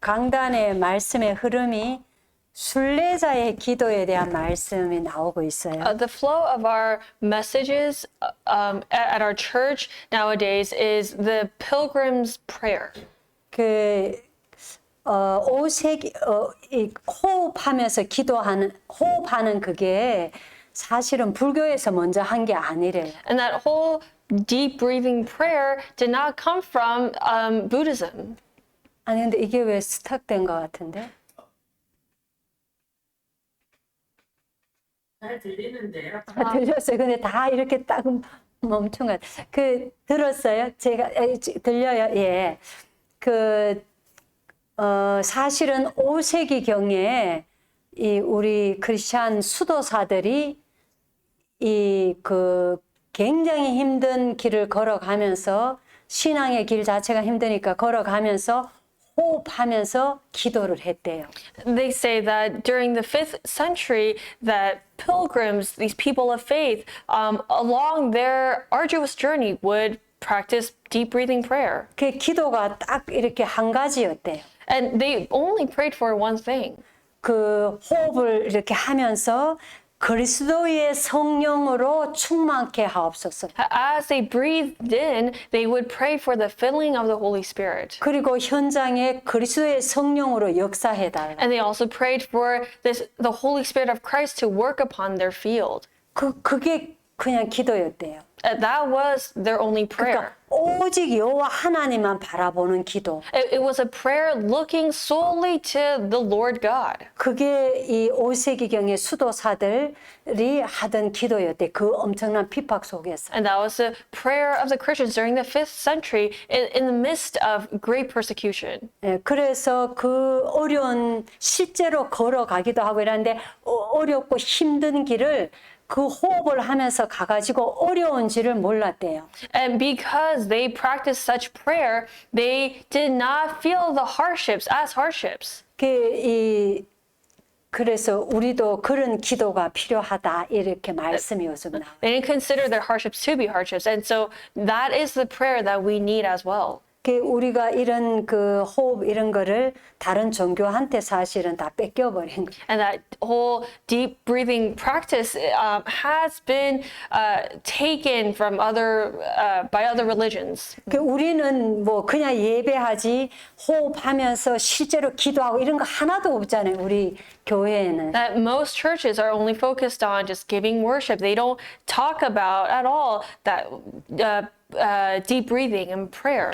강단의 말씀의 흐름이 순례자의 기도에 대한 말씀이 나오고 있어요. The flow of our messages at our church nowadays is the pilgrim's prayer. 그 5세기 이 호흡하면서 호흡하는 그게 사실은 불교에서 먼저 한 게 아니래요. And that whole deep breathing prayer did not come from Buddhism. 아니 근데 이게 왜 스탁된 것 같은데? 잘 들리는데요. 들렸어요. 근데 다 이렇게 딱 멈춘 것 같아요. 들었어요? 제가 들려요. 예. 사실은 5세기경에 이 우리 크리스찬 수도사들이 굉장히 힘든 길을 걸어가면서 신앙의 길 자체가 힘드니까 걸어가면서 호흡하면서 기도를 했대요. They say that during the 5th century that pilgrims, these people of faith, along their arduous journey would practice deep breathing prayer. 그 기도가 딱 이렇게 한 가지였대요. And they only prayed for one thing. 그 호흡을 이렇게 하면서 그리스도의 성령으로 충만케 하옵소서. As they breathed in, they would pray for the filling of the Holy Spirit. 그리고 현장에 그리스도의 성령으로 역사해 달라. And they also prayed for the Holy Spirit of Christ to work upon their field. 그게 그냥 기도였대요. That was their only prayer. 그러니까 오직 여호와 하나님만 바라보는 기도. It was a prayer looking solely to the Lord God. 그게 이 5세기경의 수도사들이 하던 기도였대. 그 엄청난 핍박 속에서. And that was the prayer of the Christians during the 5th century in the midst of great persecution. 예, 그래서 그 어려운 실제로 걸어가기도 하고 이러는데 어렵고 힘든 길을 그 호흡을 하면서 가가지고 어려운지를 몰랐대요. And because they practiced such prayer, they did not feel the hardships as hardships. 그래서 우리도 그런 기도가 필요하다 이렇게 말씀이 요즘 나와요. They didn't consider their hardships to be hardships. And so that is the prayer that we need as well. 우리가 이런 그 호흡 이런 거를 다른 종교한테 사실은 다 뺏겨버린 거예요. And that whole deep breathing practice has been taken from by other religions. 우리는 뭐 그냥 예배하지 호흡하면서 실제로 기도하고 이런 거 하나도 없잖아요. 우리 교회에는. That most churches are only focused on just giving worship. They don't talk about at all that deep breathing and prayer.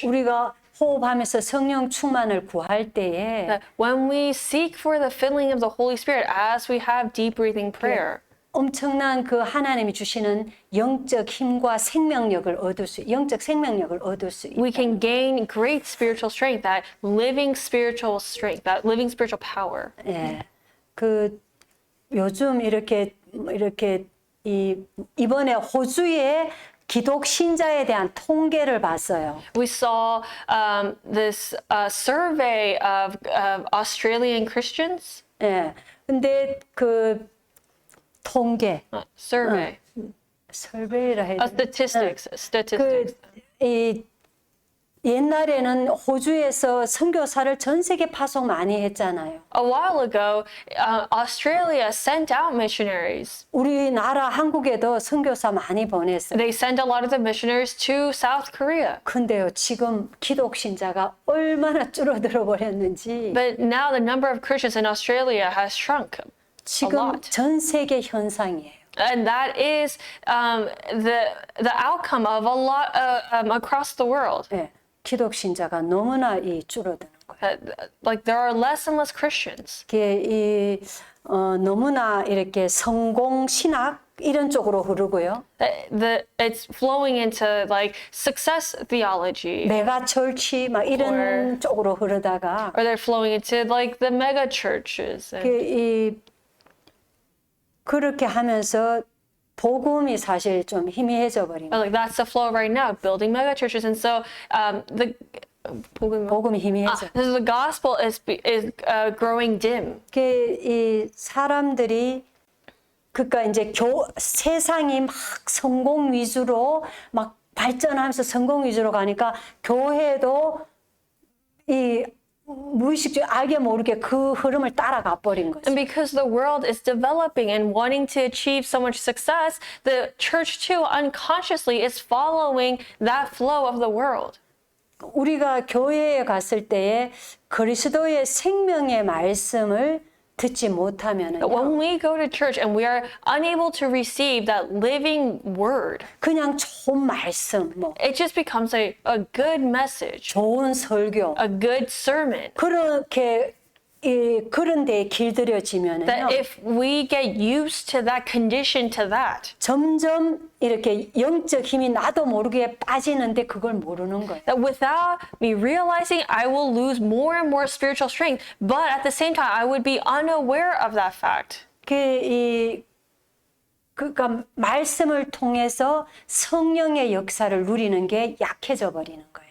우리가 호흡하면서 성령 충만을 구할 때에 That when we seek for the filling of the Holy Spirit as we have deep breathing prayer, 엄청난 그 하나님이 주시는 영적 힘과 영적 생명력을 얻을 수 있다. we can gain great spiritual strength, that living spiritual strength, that living spiritual power. 예. 요즘 이렇게 이번에 호주의 기독 신자에 대한 통계를 봤어요. We saw this survey of Australian Christians. 예. 근데 그 통계, Survey. 설베이라 해야 되나? Statistics. 옛날에는 호주에서 선교사를 전 세계 파송 많이 했잖아요. A while ago, Australia sent out missionaries. 우리나라 한국에도 선교사 많이 보냈어요. They sent a lot of the missionaries to South Korea. 근데요, 지금 기독 신자가 얼마나 줄어들어 버렸는지 But now the number of Christians in Australia has shrunk. 지금 lot. 전 세계 현상이에요. And that is the outcome of a lot across the world. 예, 기독 신자가 너무나 줄어드는 거예요. Like there are less and less Christians. 너무나 이렇게 성공 신학 이런 쪽으로 흐르고요. It's flowing into like success theology. 메가 철치 막 이런 쪽으로 흐르다가 Or they're flowing into like the mega churches. 그렇게 하면서 복음이 사실 좀 희미해져 버린 거예요. Like that's the flow right now, building mega churches, and so 복음이 희미해져. the gospel is growing dim. 이 사람들이 그러니까 이제 세상이 막 성공 위주로 막 발전하면서 성공 위주로 가니까 교회도 무의식적으로 알게 모르게 그 흐름을 따라가 버린 거죠. And because the world is developing and wanting to achieve so much success, the church too unconsciously is following that flow of the world. 우리가 교회에 갔을 때에 그리스도의 생명의 말씀을 듣지 못하면은 When we go to church and we are unable to receive that living word, 그냥 좋은 말씀, 뭐 it just becomes a good message, 좋은 설교 a good sermon. 그렇게 그런 데에 길들여지면은요. That if we get used to that condition, to that, 점점 이렇게 영적 힘이 나도 모르게 빠지는데 그걸 모르는 거예요. that without me realizing, I will lose more and more spiritual strength, but at the same time, I would be unaware of that fact. 그러니까 말씀을 통해서 성령의 역사를 누리는 게 약해져 버리는 거예요.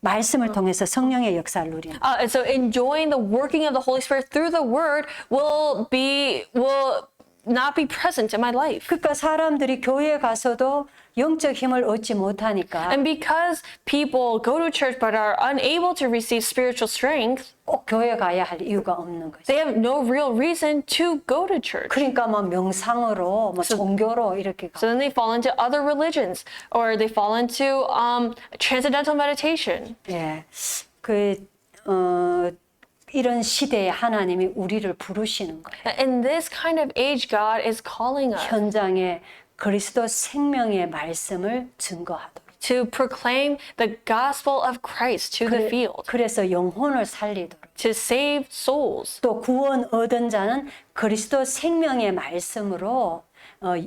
말씀을 통해서 성령의 역사를 누리는. And so enjoying the working of the Holy Spirit through the Word will not be present in my life. 그러니까 사람들이 교회에 가서도 영적 힘을 얻지 못하니까 And because people go to church but are unable to receive spiritual strength, 꼭 교회 가야 할 이유가 없는 거죠. they have no real reason to go to church. 그러니까 뭐 명상으로, 뭐 종교로 이렇게 가. So then they fall into other religions or they fall into transcendental meditation. 예, 이런 시대에 하나님이 우리를 부르시는 거예요. In this kind of age, God is calling us 현장에 그리스도 생명의 말씀을 증거하도록. to proclaim the gospel of Christ to the field, 그래서 영혼을 살리도록. to save souls. 또 구원 얻은 자는 그리스도 생명의 말씀으로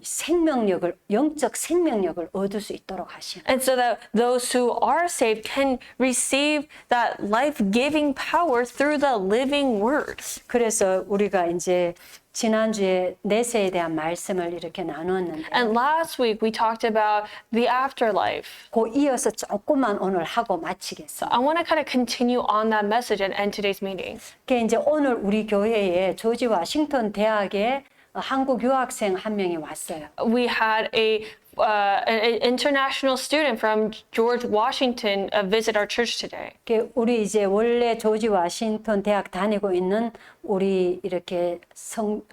생명력을 영적 생명력을 얻을 수 있도록 하시는. And so that those who are saved can receive that life-giving power through the living word. 그래서 우리가 이제 지난주에 내세에 대한 말씀을 이렇게 나눴는데 And last week we talked about the afterlife. 그 이어서 조금만 오늘 하고 마치겠습니다. I want to kind of continue on that message and end today's meeting. 그게 이제 오늘 우리 교회에 조지 워싱턴 대학에 한국 유학생 한 명이 왔어요. We had an international student from George Washington visit our church today. 우리 이제 원래 조지 워싱턴 대학 다니고 있는 우리 이렇게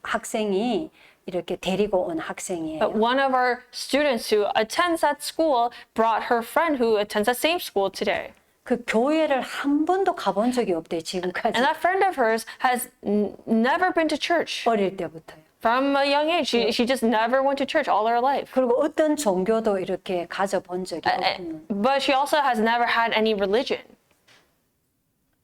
학생이 이렇게 데리고 온 학생이에요. But one of our students who attends that school brought her friend who attends that same school today. 그 교회를 한 번도 가본 적이 없대요, 지금까지. And that friend of hers has never been to church. 어릴 때부터요. From a young age, she just never went to church all her life. 그리고 어떤 종교도 이렇게 가져본 적이 없는. But she also has never had any religion.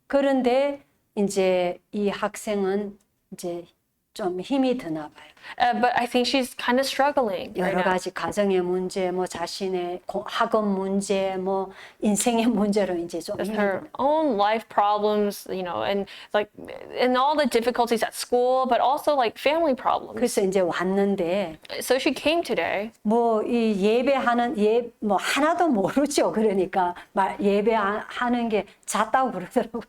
그런데 이제 이 학생은 이제 좀 힘이 드나 봐요. But I think she's kind of struggling right 여러 now. 가지 가정의 문제, 뭐 자신의 학업 문제, 뭐 인생의 문제로 이제 좀 힘이 Her 드나. own life problems, you know, and all the difficulties at school, but also like family problems. 그래서 이제 왔는데 So she came today. 뭐 이 예배하는 뭐 하나도 모르죠. 그러니까 예배하는 게 잤다고 그러더라고요.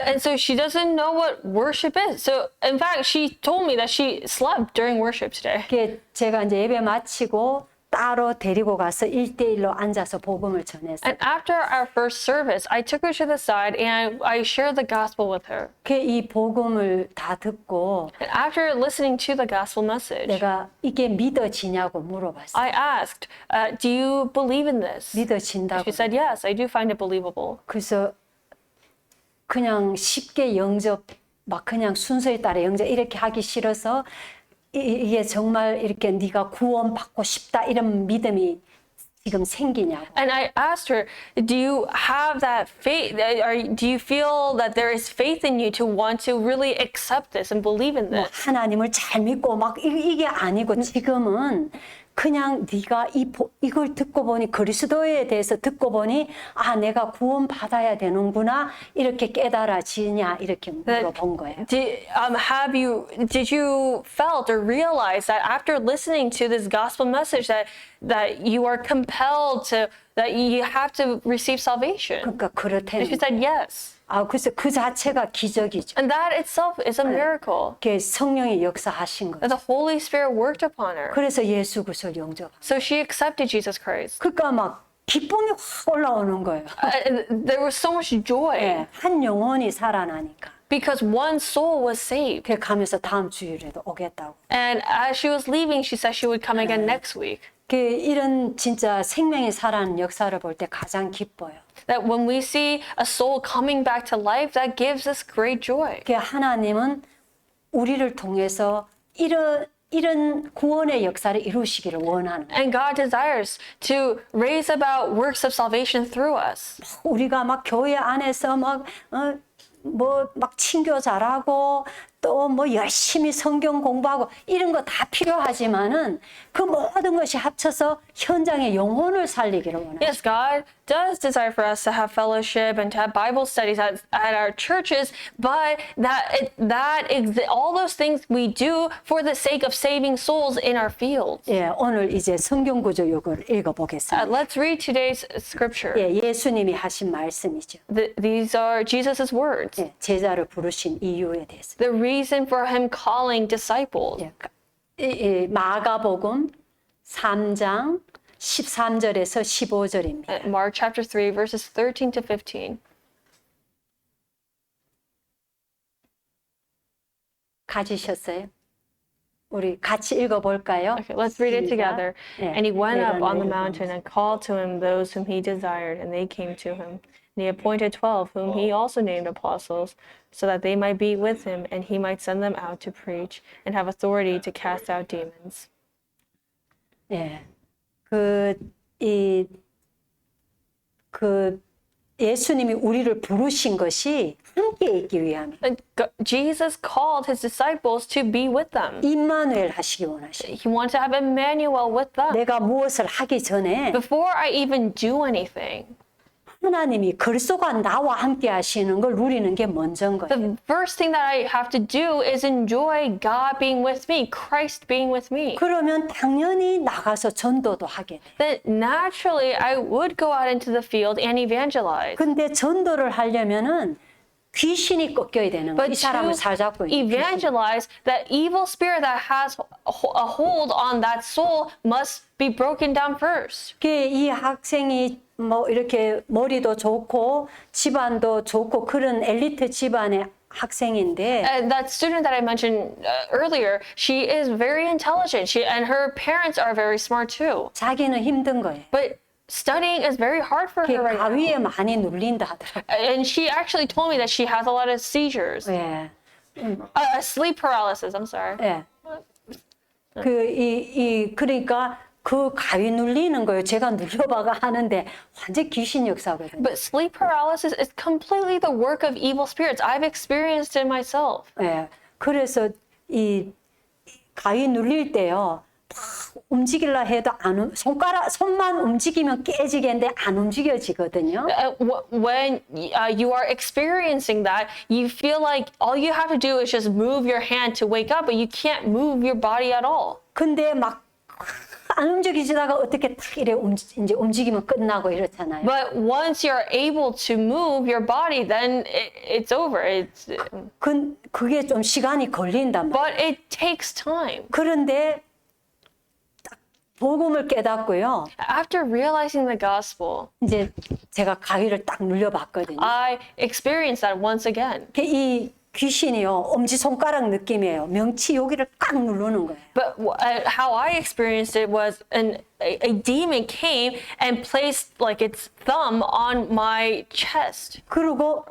And so she doesn't know what worship is. So in fact, she told me that she slept during worship today. 그게 제가 이제 예배 마치고 따로 데리고 가서 1대1로 앉아서 복음을 전했어요. And after our first service, I took her to the side and I shared the gospel with her. 이 복음을 다 듣고 And after listening to the gospel message, 내가 이게 믿어지냐고 물어봤어요. I asked, do you believe in this? 믿어진다고. She said, yes, I do find it believable. 그래서 그냥 쉽게 영접, 막 그냥 순서에 따라 영접 이렇게 하기 싫어서 이게 정말 이렇게 네가 구원받고 싶다 이런 믿음이 지금 생기냐고. And I asked her, do you have that faith? Or do you feel that there is faith in you to want to really accept this and believe in 뭐 this? 하나님을 잘 믿고 막 이게 아니고 지금은 그냥 네가 이걸 듣고 보니 그리스도에 대해서 듣고 보니 아 내가 구원 받아야 되는구나 이렇게 깨달아지냐 이렇게 물어본 거예요. Did you felt or realize that after listening to this gospel message that you are compelled to, that you have to receive salvation? 그러니까 And 그렇다는 she said yes. 그래서 그 자체가 기적이죠. And that itself is a miracle. 그게 성령이 역사하신 거죠. That the Holy Spirit worked upon her. 그래서 예수 그리스도를 영접한. So she accepted Jesus Christ. 그러니까 막 기쁨이 확 올라오는 거예요. There was so much joy 예, 한 영혼이 살아나니까. because one soul was saved. 그래 가면서 다음 주일에도 오겠다고. And as she was leaving, she said she would come again next week. 그 이런 진짜 생명이 살아나는 역사를 볼 때 가장 기뻐요. That when we see a soul coming back to life, that gives us great joy. 그 하나님은 우리를 통해서 이런 구원의 역사를 이루시기를 원하는 거예요. And God desires to raise about works of salvation through us. 우리가 막 교회 안에서 막 친교 잘하고 또 뭐 열심히 성경 공부하고 이런 거 다 필요하지만은 그 모든 것이 합쳐서 현장의 영혼을 살리기를 원해요. Yes, God does desire for us to have fellowship and to have Bible studies at our churches, but all those things we do for the sake of saving souls in our fields. 예, 오늘 이제 성경 구조 요구를 읽어보겠습니다. Let's read today's scripture. 예, 예수님이 하신 말씀이죠. These are Jesus' words. 예, 제자를 부르신 이유에 대해서. The reason for him calling disciples. 예, 마가복음 3장 13절에서 15절입니다. Mark chapter 3, verses 13 to 15. 가지셨어요? 우리 같이 읽어볼까요? Okay, let's read it together. 예, And he went up on the 내가 mountain and called to him those whom he desired, and they came to him. And he appointed 12, whom he also named apostles, so that they might be with him, and he might send them out to preach and have authority to cast out demons. 예, 예수님이 우리를 부르신 것이 함께 있기 위함이에요. And Jesus called his disciples to be with them. 임마누엘 하시기 원하시고 He wanted to have Emmanuel with them. 내가 무엇을 하기 전에 Before I even do anything, 하나님이 글소가 나와 함께 하시는 걸 누리는 게 먼저인 거예요. the first thing that I have to do is enjoy God being with me, Christ being with me. 그러면 당연히 나가서 전도도 하게 돼. Then naturally I would go out into the field and evangelize. 근데 전도를 하려면은 귀신이 꺾여야 되는 거예요. But 이 사람을 to 사잡고 있는 귀신. evangelize, that evil spirit that has a hold on that soul must be broken down first. 이 학생이 뭐 이렇게 머리도 좋고 집안도 좋고 그런 엘리트 집안의 학생인데 And that student that I mentioned earlier, she is very intelligent. And her parents are very smart too. 자기는 힘든 거예요. But studying is very hard for her right now. 가위에 많이 눌린다 하더라고요. And she actually told me that she has a lot of seizures. 예. Sleep paralysis, I'm sorry. 예. 그러니까 그 가위 눌리는 거예요. 제가 눌려봐가 하는데 완전 귀신 역사거든요. But sleep paralysis is completely the work of evil spirits. I've experienced it myself. 예. 그래서 이 가위 눌릴 때요. 막 움직이려 해도 손만 움직이면 깨지겠는데 안 움직여지거든요. When you are experiencing that, you feel like all you have to do is just move your hand to wake up, but you can't move your body at all. 근데 막 안 움직이지다가 어떻게 탁 이래 이제 움직이면 끝나고 이렇잖아요. But once you're able to move your body, then it's over. 그게 좀 시간이 걸린단 말이에요. But it takes time. 그런데 딱 복음을 깨닫고요. After realizing the gospel, 이제 제가 가위를 딱 눌려봤거든요. I experienced that once again. 이 귀신이요, 엄지손가락 느낌이에요. 명치 여기를 꽉 누르는 거예요. But how I experienced it was a demon came and placed like its thumb on my chest. 그리고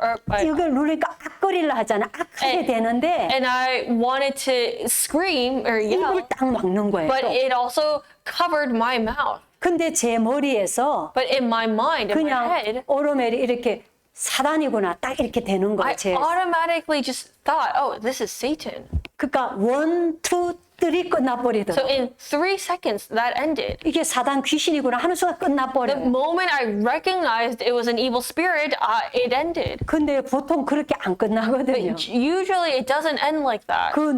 이걸 누르니까 악거리려 하잖아. 악하게 되는데 And I wanted to scream or yell, 입을 딱 막는 거예요. but 또. it also covered my mouth. 근데 제 머리에서 But in my mind, in my 그냥 head, 오르멜이 이렇게 사단이구나 딱 이렇게 되는 거예요. I automatically just thought, oh, this is Satan. 그러니까 1, 2, 3 끝나버리더라고요. So in 3 seconds, that ended. 이게 사단 귀신이구나 하는 순간 The 끝나버려요. moment I recognized it was an evil spirit, it ended. 근데 보통 그렇게 안 끝나거든요. Usually it doesn't end like that. 그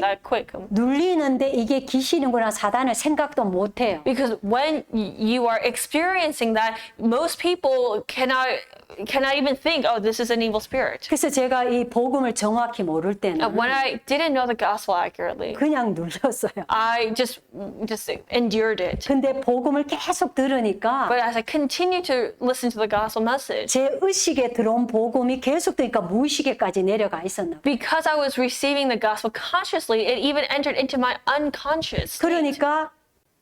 That quick. 눌리는데 이게 귀신이구나 사단을 생각도 못해요. Because when you are experiencing that, most people cannot cannot even think, oh, this is an evil spirit. 그래서 제가 이 복음을 정확히 모를 때는 When I didn't know the gospel accurately, 그냥 눌렀어요. I just endured it. 근데 복음을 계속 들으니까 But as I continued to listen to the gospel message, 제 의식에 들어온 복음이 계속 되니까 무의식에까지 내려가 있었나 봐요. because I was receiving the gospel consciously, it even entered into my unconscious. 그러니까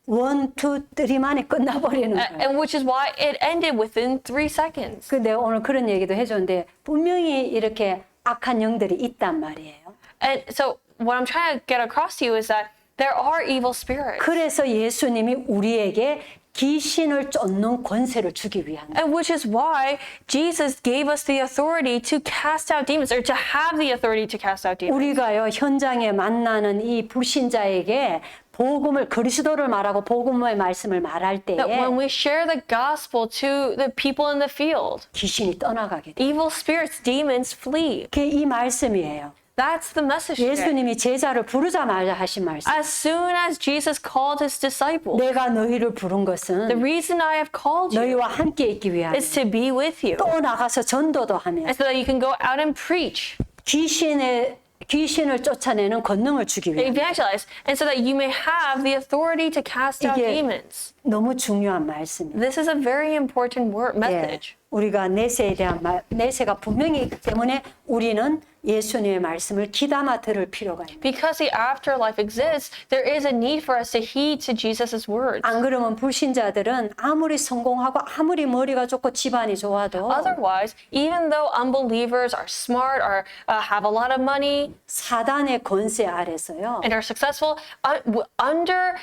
1, 2, 3만에 끝나버리는 거예요. And which is why it ended within 3 seconds. 그 내가 오늘 그런 얘기도 해줬는데 분명히 이렇게 악한 영들이 있단 말이에요. And so what I'm trying to get across to you is that there are evil spirits. 그래서 예수님이 우리에게 귀신을 쫓는 권세를 주기 위한 거예요. And which is why Jesus gave us the authority to cast out demons, or to have the authority to cast out demons. 우리가요 현장에 만나는 이 불신자에게 복음을 그리스도를 말하고 복음의 말씀을 말할 때에 That when we share the gospel to the people in the field, 귀신이 떠나가게 돼요. evil spirits, demons flee. 그게 이 말씀이에요. That's the message today. 예수님이 제자를 부르자마자 하신 말씀. As soon as Jesus called his disciples, 내가 너희를 부른 the 것은 reason I have called you 너희와 함께 있기 위하여 is to be with you, 또 나가서 전도도 하며 and so that you can go out and preach, 귀신을 쫓아내는 권능을 주기 위하여. evangelize, and so that you may have the authority to cast out 이게 demons. 너무 중요한 말씀이에요. This is a very important word, message. 우리가 내세에 대한 내세가 분명히 있기 때문에 우리는 예수님의 말씀을 귀담아 들을 필요가 있는. Because the afterlife exists, there is a need for us to heed to Jesus' words. 안 그러면 불신자들은 아무리 성공하고 아무리 머리가 좋고 집안이 좋아도 Otherwise, even though unbelievers are smart or have a lot of money 사단의 권세 아래서요. and are successful, under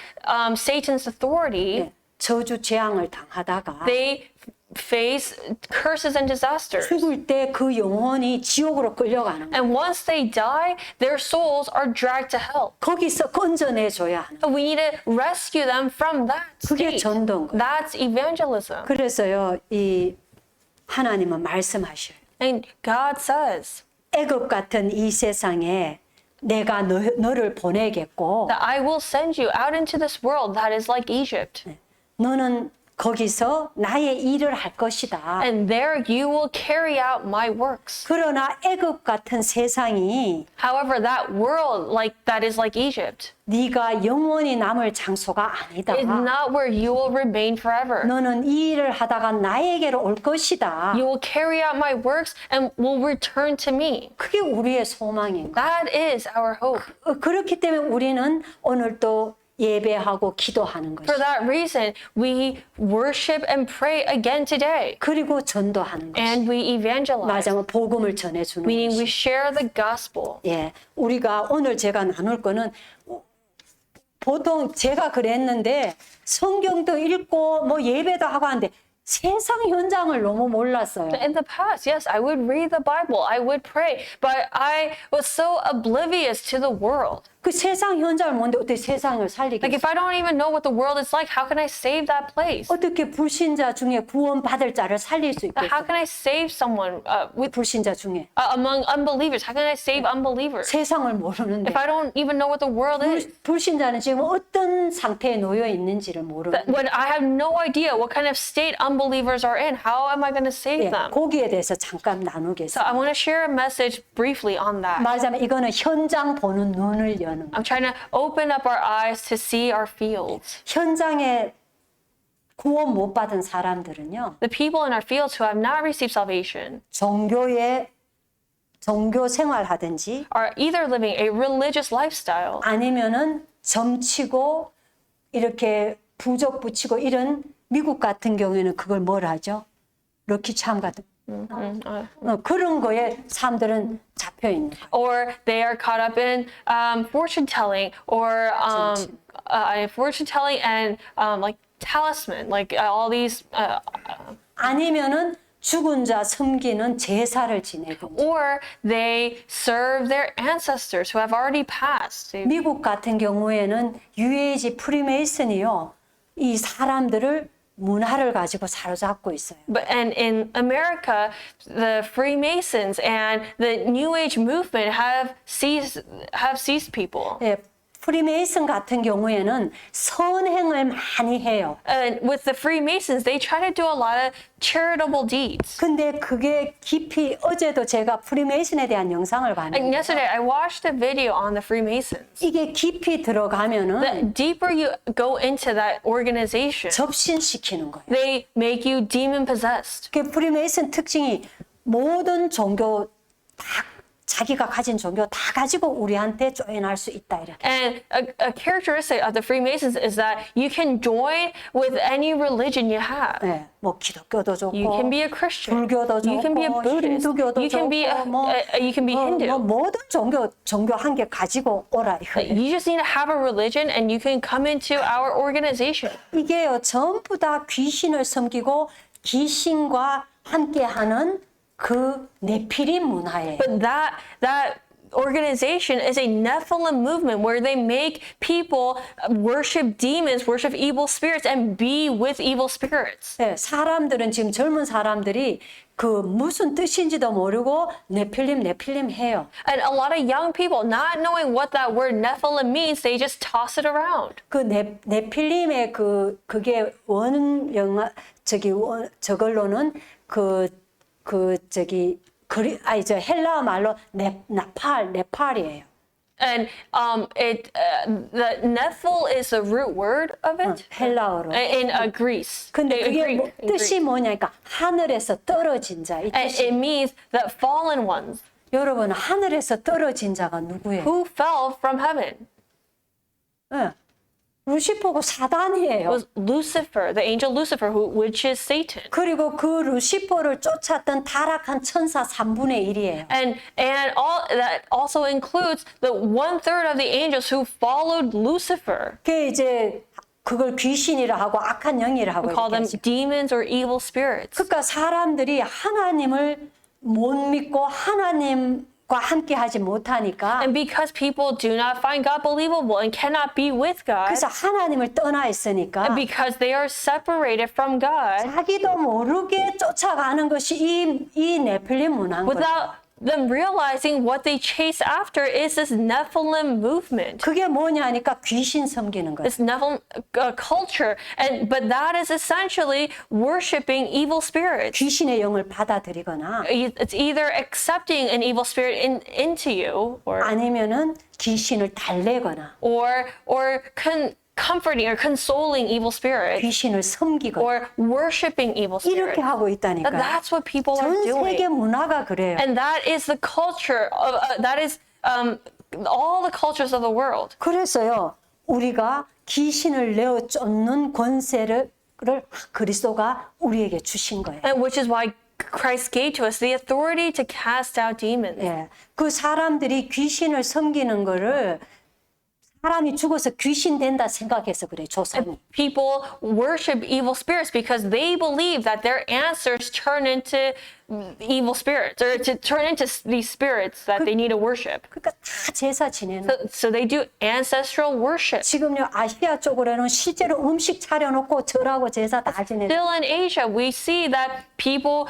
Satan's authority, 저주 재앙을 당하다가 they face curses and disasters. 죽을 때 그 영혼이 지옥으로 끌려가는 거예요. And once they die, their souls are dragged to hell. 거기서 건져내줘야 하는 거예요. And we need to rescue them from that 그게 state. 전도인 거예요. That's evangelism. 그래서요, 이 하나님은 말씀하셔요. And God says 애굽 같은 이 세상에 내가 너를 보내겠고 that I will send you out into this world that is like Egypt. 너는 거기서 나의 일을 할 것이다. And there you will carry out my works. 그러나 애굽 같은 세상이 However, that world that is like Egypt 네가 영원히 남을 장소가 아니다. is not where you will remain forever. 너는 이 일을 하다가 나에게로 올 것이다. You will carry out my works and will return to me. 그게 우리의 소망인 거야. That is our hope. 그렇기 때문에 우리는 오늘 또 예배하고 기도하는 For 것이. that reason, we worship and pray again today. 그리고 전도하는 것이. And we evangelize, 맞아요. 복음을 전해주는 meaning we 것이. share the gospel. 예, 우리가 오늘 제가 나눌 거는 보통 제가 그랬는데 성경도 읽고 뭐 예배도 하고 하는데 세상 현장을 너무 몰랐어요. In the past, yes, I would read the Bible, I would pray, but I was so oblivious to the world. 그 세상 현장을 뭔데 어떻게 세상을 Like 살리겠어요? if I don't even know what the world is like, how can I save that place? 어떻게 불신자 중에 구원받을 자를 살릴 수 How 있겠어요? can I save someone with 불신자 중에 among unbelievers? How can I save unbelievers? 세상을 모르는데 If I don't even know what the world is, 불신자는 지금 어떤 상태에 놓여 있는지를 모르는 when I have no idea what kind of state unbelievers are in, how am I going to save 예, them? 거기에 대해서 잠깐 So 나누겠습니다. I want to share a message briefly on that. 말하자면 이거는 현장 보는 눈을 여는 거예요. I'm trying to open up our eyes to see our fields. 현장에 구원 못 받은 사람들은요. The people in our fields who have not received salvation 종교 생활하든지 are either living a religious lifestyle 아니면은 점치고 이렇게 부적 붙이고 이런 미국 같은 경우에는 그걸 뭘 하죠? 럭키 참 같은 그런 거에 사람들은 잡혀 있는 거예요. or they are caught up in fortune telling or fortune telling and like talisman, like all these 아니면은 죽은 자 섬기는 제사를 지내고 or they serve their ancestors who have already passed. 미국 같은 경우에는 UAG 프리메이슨이요. 이 사람들을 문화를 가지고 사로잡고 있어요. But and in America, the Freemasons and the New Age movement have seized people. 예, 프리메이슨 같은 경우에는 선행을 많이 해요. And with the Freemasons, they try to do a lot of charitable deeds. 근데 그게 깊이 어제도 제가 프리메이슨에 대한 영상을 And 봤는데 yesterday, I watched a video on the Freemasons. 이게 깊이 들어가면은 The deeper you go into that organization, 접신시키는 거예요. they make you demon possessed. 그 프리메이슨 특징이 모든 종교 다 자기가 가진 종교 다 가지고 우리한테 조인할 수 있다 이렇게. And a characteristic of the Freemasons is that you can join with any religion you have. 네, 뭐 기독교도 좋고, You can be a Christian. 불교도 좋고, You can be a Buddhist. 힌두교도 You can be 좋고, 뭐, you can be Hindu. 뭐 모든 종교 한 개 가지고 오라 이거예요. You just need to have a religion and you can come into our organization. 이게요 전부 다 귀신을 섬기고 귀신과 함께하는 그 네피림 문화예요. But that organization is a Nephilim movement where they make people worship demons, worship evil spirits, and be with evil spirits. 네, 사람들은 지금 젊은 사람들이 그 무슨 뜻인지도 모르고 네필림 해요. And a lot of young people, not knowing what that word Nephilim means, they just toss it around. 그 네필림의 그게 원 영화 저걸로는 저 헬라어 말로 네팔이에요. And the Nephil is the root word of it 헬라어로. in Greece. 근데 In 그게 Greek, in 뜻이 Greek. 뭐냐니까 하늘에서 떨어진 자 이 And 뜻이. it means that fallen ones 여러분 하늘에서 떨어진 자가 누구예요? who fell from heaven. 네. 루시퍼고 사단이에요. Was Lucifer, the angel Lucifer, which is Satan. 그리고 그 루시퍼를 쫓았던 타락한 천사 3분의 1이에요. And all that also includes the 1/3 of the angels who followed Lucifer. 그게 이제 그걸 귀신이라 하고 악한 영이라 하고 We call them 이렇게 하죠. demons or evil spirits. 그러니까 사람들이 하나님을 못 믿고 하나님과 함께 하지 못하니까 And because people do not find God believable and cannot be with God, 그래서 하나님을 떠나 있으니까 and because they are separated from God, 자기도 모르게 쫓아가는 것이 이 네필림 문화인 거예요. without them realizing what they chase after is this Nephilim movement. 그게 뭐냐 하니까 귀신 섬기는 거예요. This Nephilim culture, but that is essentially worshiping evil spirits. 귀신의 영을 받아들이거나 It's either accepting an evil spirit into you, 아니면은 귀신을 달래거나 or comforting or consoling evil spirits, 귀신을 섬기거나 or worshiping evil spirits. 이렇게 하고 있다니까요. That's what people are 전 세계 doing, 문화가 그래요. and that is the culture of that is all the cultures of the world. 그래서요 우리가 귀신을 내어 쫓는 권세를 그리스도가 우리에게 주신 거예요. And which is why Christ gave to us the authority to cast out demons. 예, 그 사람들이 귀신을 섬기는 거를 사람이 죽어서 귀신 된다 생각해서 그래 조상이. People worship evil spirits because they believe that their ancestors turn into evil spirits or to turn into these spirits that they need to worship. 그러니까 다 제사 지내는. So they do ancestral worship. 지금요 아시아 쪽으로는 실제로 음식 차려놓고 절하고 제사 다 지내. Still in Asia, we see that people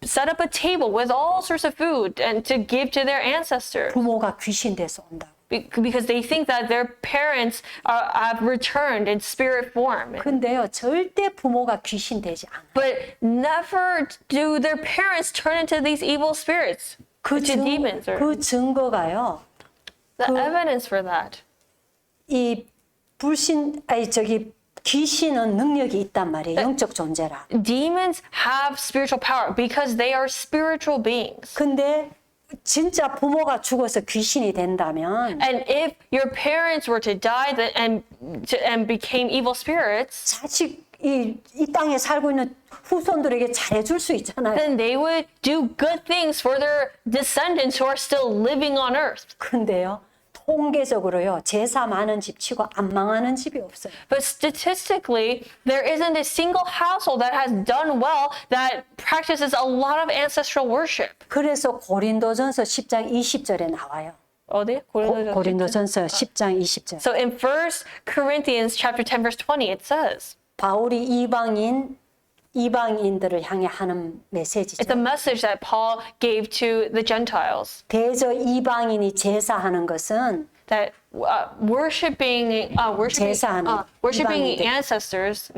set up a table with all sorts of food and to give to their ancestors 부모가 귀신 돼서 온다. because they think that their parents have returned in spirit form. 근데요 절대 부모가 귀신 되지 않아. But never do their parents turn into these evil spirits, into demons. 그 증거가요. The evidence for that. 이 귀신은 능력이 있단 말이에요. 영적 존재라. Demons have spiritual power because they are spiritual beings. 근데 진짜 부모가 죽어서 귀신이 된다면 And if your parents were to die and became evil spirits, 자식이 이 땅에 살고 있는 후손들에게 잘해줄 수 있잖아요. then they would do good things for their descendants who are still living on earth. 근데요, 통계적으로요, 제사 많은 집 치고 안 망하는 집이 없어요. But statistically, there isn't a single household that has done well that practices a lot of ancestral worship. 그래서 고린도전서 10장 20절에 나와요. 어디? 고린도전서 10장 20절. So in 1 Corinthians chapter 10 verse 20 it says, 바울이 이방인들을 향해 하는 메시지죠. it's a message that Paul gave to the Gentiles. 대저 이방인이 제사하는 것은 that worshiping 제사하는 worshiping 이방인들. ancestors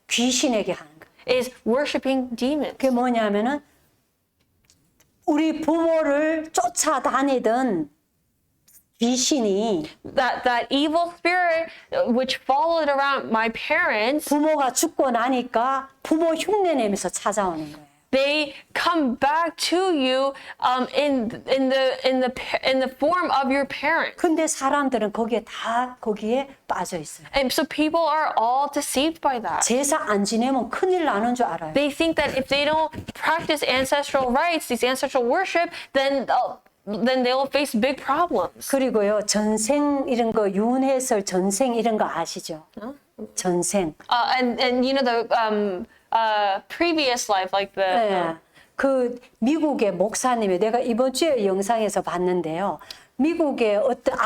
귀신에게 하는 거. is worshiping demons. 그게 뭐냐면은 우리 부모를 쫓아다니던 귀신이 That evil spirit which followed around my parents, 부모가 죽고 나니까 부모 흉내 내면서 찾아오는 거예요. they come back to you in the form of your parents. 근데 사람들은 거기에 빠져 있어요. And so people are all deceived by that. 제사 안 지내면 큰일 나는 줄 알아요. They think that if they don't practice ancestral rites, these ancestral worship, then they'll face big problems. 그리고요, 전생 이런 거 윤회설 전생 이런 거 아시죠? 전생. And you know the previous life, like the 네. 그 미국의 목사님이 내가 이번 주에 영상에서 봤는데요. 미국의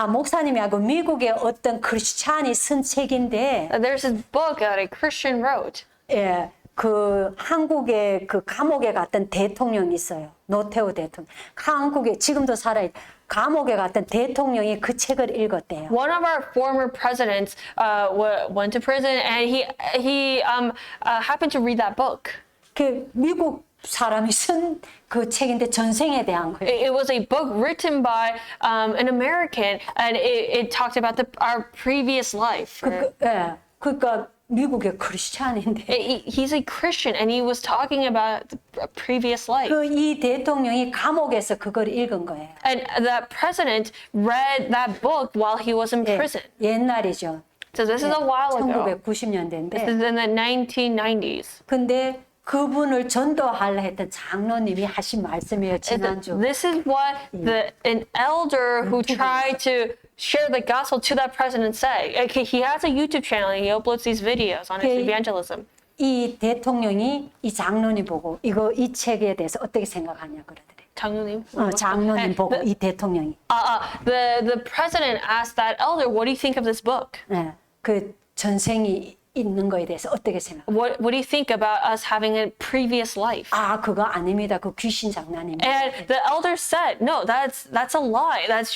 목사님이 하고 미국의 어떤 크리스찬이 쓴 책인데, there's this book that a Christian wrote. 예, 그 한국의 그 감옥에 갔던 대통령이 있어요. 노태우 대통령. 한국에 지금도 살아있. 감옥에 갔던 대통령이 그 책을 읽었대요. One of our former presidents went to prison, and he happened to read that book. 그 미국 사람이 쓴 그 책인데 전생에 대한 거예요. It was a book written by an American, and it talked about our previous life. 예, 그러니까 미국의 크리스찬인데 He's a Christian, and he was talking about the previous life. 그 이 대통령이 감옥에서 그걸 읽은 거예요. And that president read that book while he was in prison. 옛날이죠. So this is a while ago. 1990년대인데. This is in the 1990s. 근데 그분을 전도하려 했던 장로님이 하신 말씀이에요. 지난주. This is what an elder who tried to share the gospel to that president said. Okay, he has a YouTube channel and he uploads these videos on his Okay. evangelism. 이 대통령이 이 장로님 보고 이 책에 대해서 어떻게 생각하냐 그러더래. 장로님. 장로님 보고 이 대통령이. The president asked that elder, "What do you think of this book? 네, 그 전생이 있는 거에 대해서 어떻게 생각? What do you think about us having a previous life?" 그거 아닙니다. 그 귀신 장난입니다. And the elder said, "No, that's a lie. That's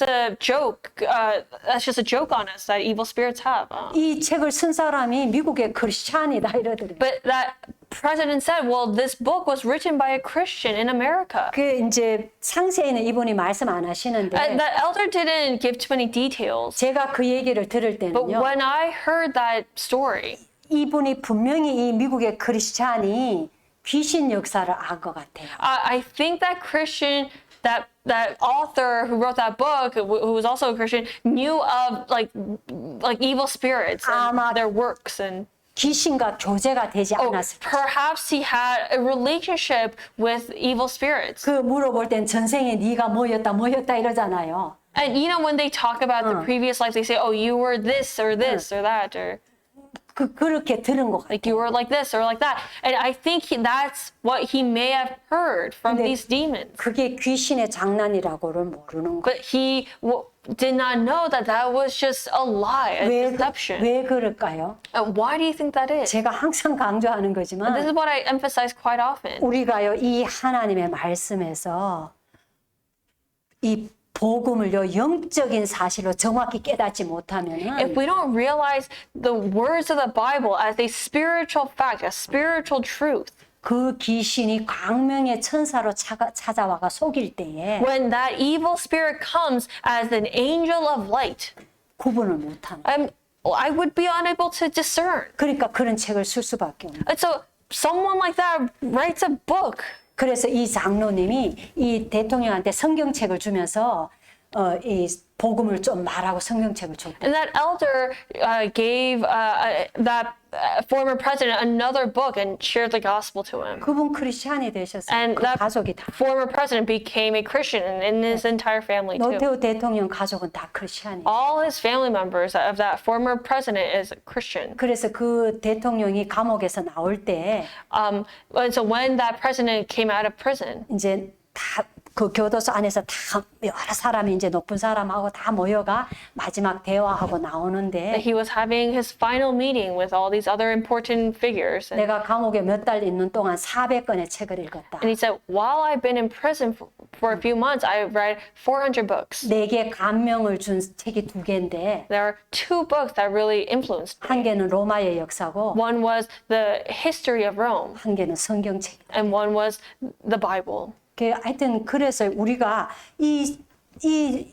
a joke. That's just a joke on us that evil spirits have." 이 책을 쓴 사람이 미국의 크리스찬이다 이러더래. But that president said, "Well, this book was written by a Christian in America." 그 이제 상세히는 이분이 말씀 안 하시는데 That elder didn't give too many details. 제가 그 얘기를 들을 But 때는요. when I heard that story, 이분이 분명히 이 미국의 크리스찬이 귀신 역사를 알 것 같아요. I think that Christian, that author who wrote that book, who was also a Christian, knew of like evil spirits and 아마 their works, and 귀신과 교제가 되지 않았을까. perhaps he had a relationship with evil spirits. 그 물어볼 땐 전생에 네가 뭐였다 이러잖아요. And you know, when they talk about the previous life, they say, "Oh, you were this or this or that," or 그렇게 들은 것 같아요. like you were like this or like that. And I think that's what he may have heard from 근데 these demons. 그게 귀신의 장난이라고를 모르는 거예요. But he did not know that that was just a lie, a deception. 왜 그럴까요? And why do you think that is? 제가 항상 강조하는 This 거지만 is what I emphasize quite often. 우리가요 이 하나님의 말씀에서 이 복음을요 영적인 사실로 정확히 깨닫지 못하면은 If we don't realize the words of the Bible as a spiritual fact, a spiritual truth, 그 귀신이 광명의 천사로 찾아와가 속일 때에 when that evil spirit comes as an angel of light, 구분을 못하는. I would be unable to discern. 그러니까 그런 책을 쓸 수밖에 없는. And so someone like that writes a book. 그래서 이 장로님이 이 대통령한테 성경책을 주면서 이 복음을 좀 말하고 성경책을 줬대. And that elder gave that former president another book and shared the gospel to him. 그분 크리스찬이 되셨어요. And 그 that 가족이 다. former president became a Christian, and his entire family too. 노태우 대통령 가족은 다 크리스찬이에요. All his family members of that former president is Christian. 그래서 그 대통령이 감옥에서 나올 때 And so when that president came out of prison, 이제 다 그 교도소 안에서 다 여러 사람이 이제 높은 사람하고 다 모여가 마지막 대화하고 나오는데 He was having his final meeting with all these other important figures. 내가 감옥에 몇 달 있는 동안 400권의 책을 읽었다. And he said, while I've been in prison for a few months, I read 400 books. 내게 감명을 준 책이 2개인데 There are 2 books that really influenced me. 한 개는 로마의 역사고 One was the history of Rome, 한 개는 성경책이다. and one was the Bible. 하여튼 그래서 우리가 이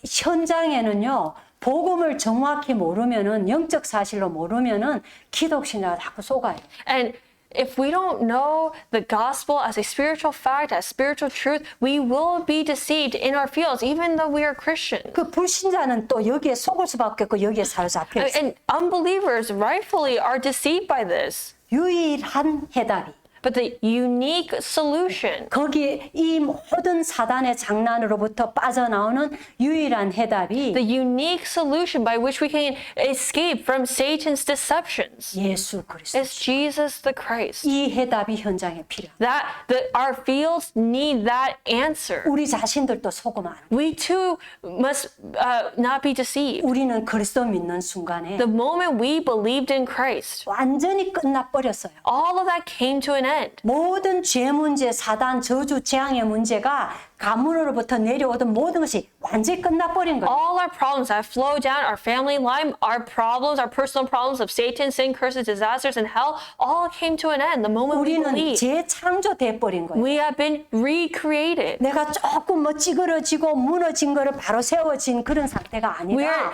현장에는요. 복음을 정확히 모르면은 영적 사실로 모르면은 기독신자가 자꾸 속아요. And if we don't know the gospel as a spiritual fact, as spiritual truth, we will be deceived in our fields, even though we are Christians. 그 불신자는 또 여기에 속을 수밖에 없고 여기에 사로잡혀 있어요. And unbelievers rightfully are deceived by this. 유일한 해답이 But the unique solution, 거기 이 모든 사단의 장난으로부터 빠져나오는 유일한 해답이 the unique solution by which we can escape from Satan's deceptions, 예수 그리스도. is Jesus the Christ. 이 해답이 현장에 필요합니다. Our fields need that answer. 우리 자신들도 속으면 안 돼. We too must not be deceived. 우리는 그리스도 믿는 순간에 The moment we believed in Christ, 완전히 끝나버렸어요. all of that came to an end. 모든 죄 문제, 사단, 저주, 재앙의 문제가 가문으로부터 내려오던 모든 것이 완전히 끝나버린 거예요. All our problems that flow down, our family line, our problems, our personal problems of Satan, sin, curses, disasters, and hell, all came to an end the moment we 우리는 believed. 재창조돼 버린 거예요. We have been recreated. 내가 조금 찌그러지고 무너진 거를 바로 세워진 그런 상태가 아니라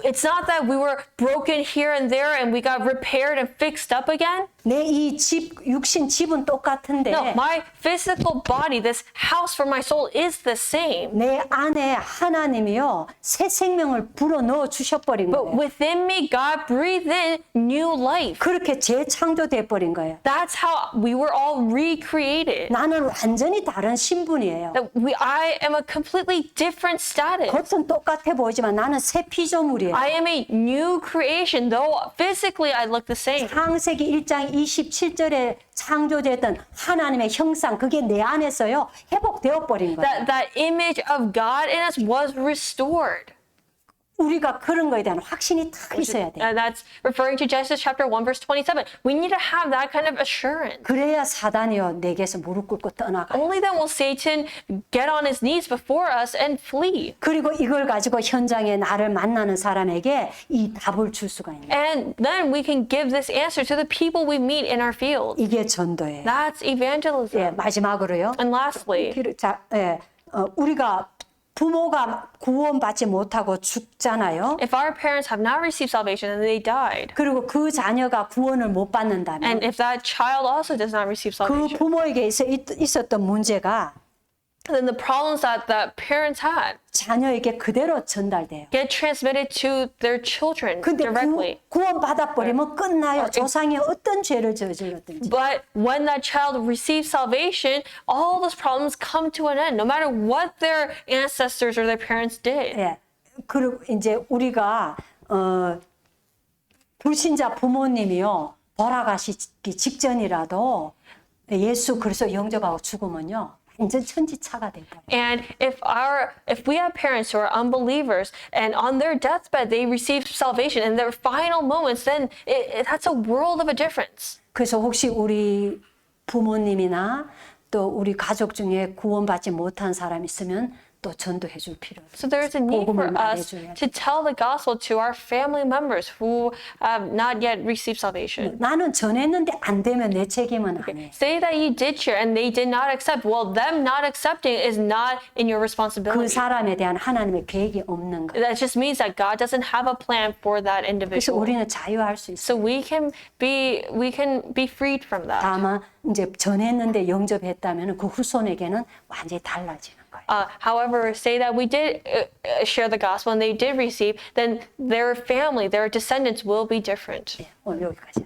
It's not that we were broken here and there and we got repaired and fixed up again. 내 이 육신 집은 똑같은데 No, my physical body, this house for my soul is the same. 내 안에 하나님이요 새 생명을 불어 넣어 주셔버린 But 거예요. within me, God breathed in new life. 그렇게 재창조돼 버린 거예요. That's how we were all recreated. 나는 완전히 다른 신분이에요. That I am a completely different status. 겉은 똑같아 보이지만 나는 새 피조물이에요. I am a new creation, though physically I look the same. 창세기 1장 27절에 창조됐던 하나님의 형상 그게 내 안에서요 회복되어 버린 거예요. That image of God in us was restored. 우리가 그런 거에 대한 확신이 딱 있어야 돼요. That's referring to Genesis chapter 1 verse 27. We need to have that kind of assurance. 그래야 사단이요 내게서 무릎 꿇고 떠나가요. Only then will Satan get on his knees before us and flee. 그리고 이걸 가지고 현장에 나를 만나는 사람에게 이 답을 줄 수가 있는 거예요. And then we can give this answer to the people we meet in our field. 이게 전도예요. That's evangelism. 예, 마지막으로요. And lastly, 우리가 부모가 구원받지 못하고 죽잖아요. if our parents have not received salvation and they died, 그리고 그 자녀가 구원을 못 받는다면 and if that child also does not receive 그 salvation, 부모에게 있었던 문제가 then the problems that the parents had 자녀에게 그대로 전달돼요. get transmitted to their children 근데 directly. 구원 받아버리면 끝나요. 조상이 어떤 죄를 저질렀든지. But when that child receives salvation, all those problems come to an end, no matter what their ancestors or their parents did. 예. 그리고 이제 우리가 불신자 부모님이요 돌아가시기 직전이라도 예수 그리스도 영접하고 죽으면요. 완전 천지차가 돼버려요. And if we have parents who are unbelievers and on their deathbed they receive salvation in their final moments, then that's a world of a difference. 그래서 혹시 우리 부모님이나 또 우리 가족 중에 구원받지 못한 사람 있으면 또 전도해 줄 필요 있어요. So there's a need for 복음을 us 말해줘야 돼. to tell the gospel to our family members who have not yet received salvation. 나는 전했는데 안 되면 내 책임은 아니에요. Say that you did share and they did not accept. Well, them not accepting is not in your 그 responsibility. 사람에 대한 하나님의 계획이 없는 거예요. That just means that God doesn't have a plan for that 그래서 individual. 우리는 자유할 수 있어요. So we can be freed from that. 다만 이제 전했는데 영접했다면 그 후손에게는 완전히 달라지는 거예요. However, say that we did share the gospel and they did receive, then their family, their descendants will be different. 오늘 여기까지.